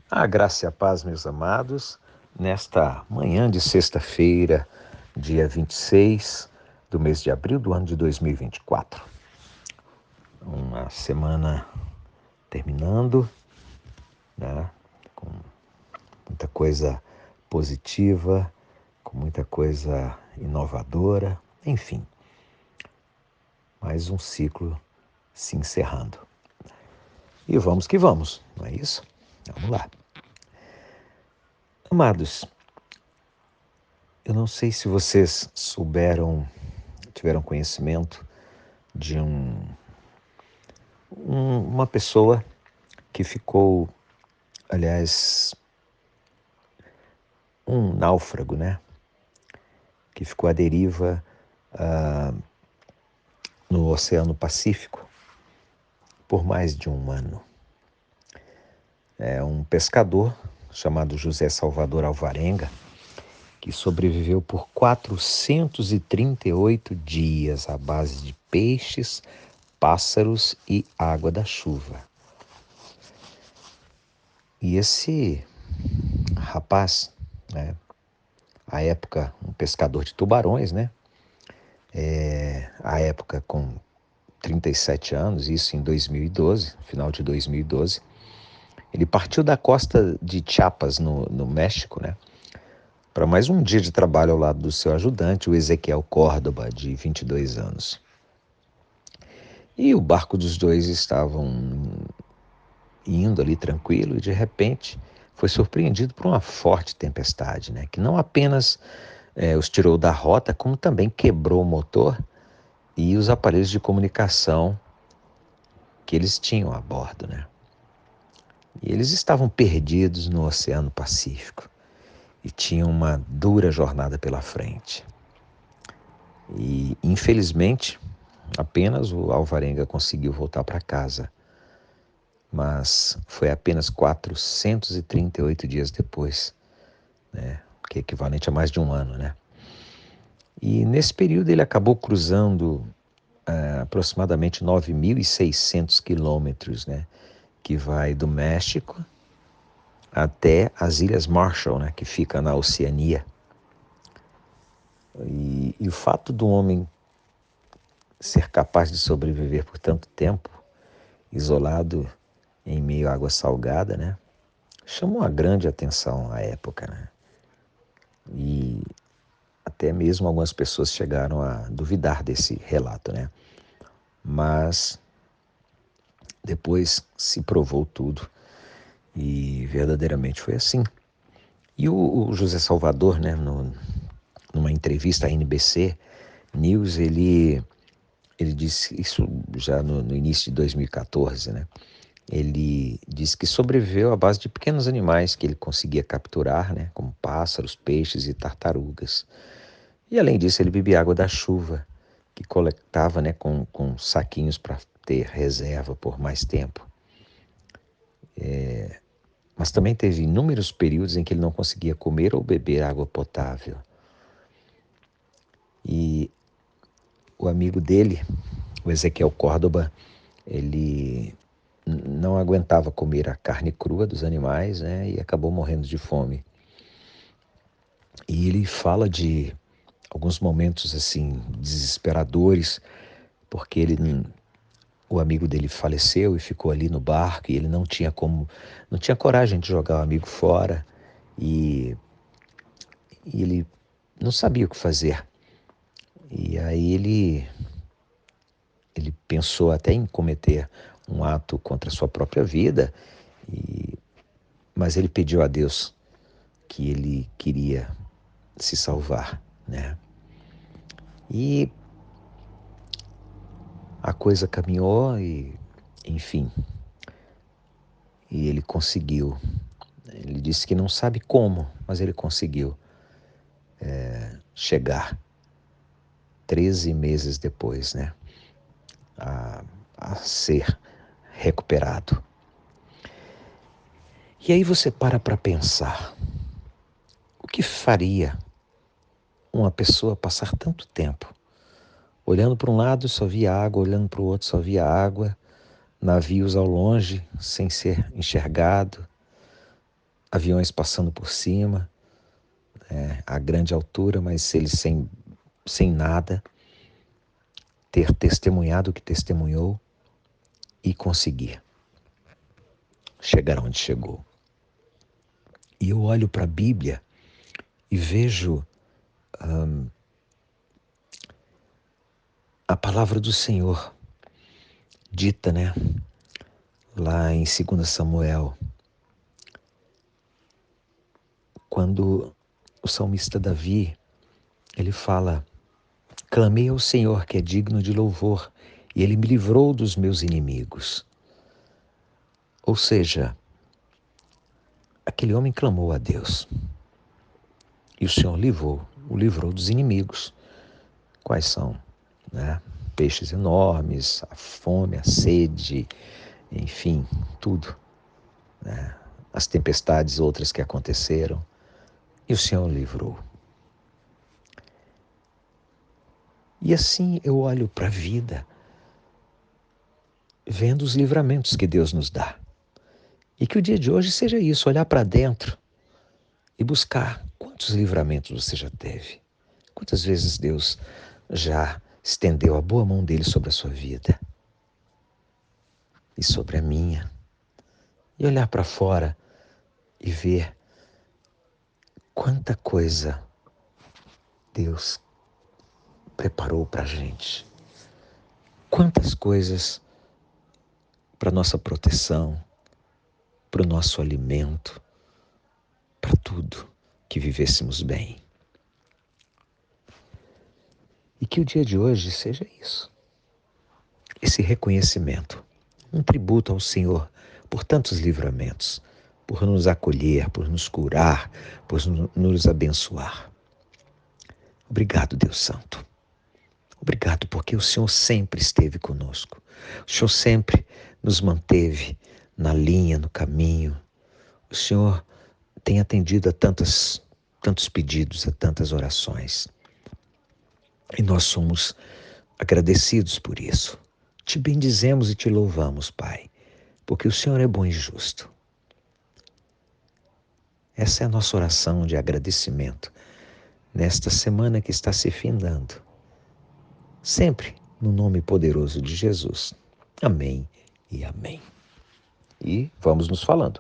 A graça e a paz, meus amados, nesta manhã de sexta-feira, dia 26 do mês de abril do ano de 2024. Uma semana terminando, né, com muita coisa positiva, com muita coisa inovadora, enfim, mais um ciclo se encerrando. E vamos que vamos, não é isso? Vamos lá. Amados, eu não sei se vocês tiveram conhecimento de uma pessoa que ficou, aliás, um náufrago, né? Que ficou à deriva no Oceano Pacífico por mais de um ano. É um pescador chamado José Salvador Alvarenga, que sobreviveu por 438 dias à base de peixes, pássaros e água da chuva. E esse rapaz, né, à época um pescador de tubarões, né, à época com 37 anos, isso em 2012, final de 2012, ele partiu da costa de Chiapas, no México, né, para mais um dia de trabalho ao lado do seu ajudante, o Ezequiel Córdoba, de 22 anos. E o barco dos dois estavam indo ali tranquilo e de repente foi surpreendido por uma forte tempestade, né, que não apenas os tirou da rota, como também quebrou o motor e os aparelhos de comunicação que eles tinham a bordo, né? E eles estavam perdidos no Oceano Pacífico e tinham uma dura jornada pela frente. E, infelizmente, apenas o Alvarenga conseguiu voltar para casa. Mas foi apenas 438 dias depois, né? Que é equivalente a mais de um ano, né? E nesse período ele acabou cruzando aproximadamente 9.600 quilômetros, né? Que vai do México até as Ilhas Marshall, né? Que fica na Oceania. E o fato do homem ser capaz de sobreviver por tanto tempo, isolado em meio à água salgada, né? Chamou uma grande atenção à época, né? E até mesmo algumas pessoas chegaram a duvidar desse relato, né? Mas depois se provou tudo e verdadeiramente foi assim. E o José Salvador, né, numa entrevista à NBC News, ele disse isso já no início de 2014, né? Ele disse que sobreviveu à base de pequenos animais que ele conseguia capturar, né, como pássaros, peixes e tartarugas. E além disso, ele bebia água da chuva, que coletava, né, com saquinhos para ter reserva por mais tempo. Mas também teve inúmeros períodos em que ele não conseguia comer ou beber água potável. E o amigo dele, o Ezequiel Córdoba, ele não aguentava comer a carne crua dos animais, né, e acabou morrendo de fome. E ele fala de alguns momentos assim desesperadores, porque o amigo dele faleceu e ficou ali no barco e ele não tinha coragem de jogar o amigo fora e ele não sabia o que fazer. E aí ele pensou até em cometer um ato contra a sua própria vida, mas ele pediu a Deus que ele queria se salvar, né? E a coisa caminhou e, enfim, e ele conseguiu. Ele disse que não sabe como, mas ele conseguiu chegar 13 meses depois, né, a ser recuperado. E aí você para pensar, o que faria uma pessoa passar tanto tempo olhando para um lado só via água, olhando para o outro só via água, navios ao longe sem ser enxergado, aviões passando por cima, a grande altura, mas ele sem nada, ter testemunhado o que testemunhou e conseguir chegar onde chegou. E eu olho para a Bíblia e vejo a palavra do Senhor dita, lá em 2 Samuel, quando o salmista Davi, ele fala: clamei ao Senhor, que é digno de louvor, e ele me livrou dos meus inimigos. Ou seja, aquele homem clamou a Deus e o Senhor o livrou dos inimigos. Quais são? Peixes enormes, a fome, a sede, enfim, tudo. As tempestades outras que aconteceram, e o Senhor o livrou. E assim eu olho para a vida, vendo os livramentos que Deus nos dá. E que o dia de hoje seja isso, olhar para dentro e buscar quantos livramentos você já teve. Quantas vezes Deus já estendeu a boa mão dele sobre a sua vida e sobre a minha. E olhar para fora e ver quanta coisa Deus preparou para a gente. Quantas coisas para nossa proteção, para o nosso alimento, para tudo, que vivêssemos bem. E que o dia de hoje seja isso, esse reconhecimento, um tributo ao Senhor por tantos livramentos, por nos acolher, por nos curar, por nos abençoar. Obrigado, Deus Santo. Obrigado porque o Senhor sempre esteve conosco. O Senhor sempre nos manteve na linha, no caminho. O Senhor tem atendido a tantos pedidos, a tantas orações. E nós somos agradecidos por isso. Te bendizemos e te louvamos, Pai, porque o Senhor é bom e justo. Essa é a nossa oração de agradecimento nesta semana que está se findando. Sempre no nome poderoso de Jesus. Amém e amém. E vamos nos falando.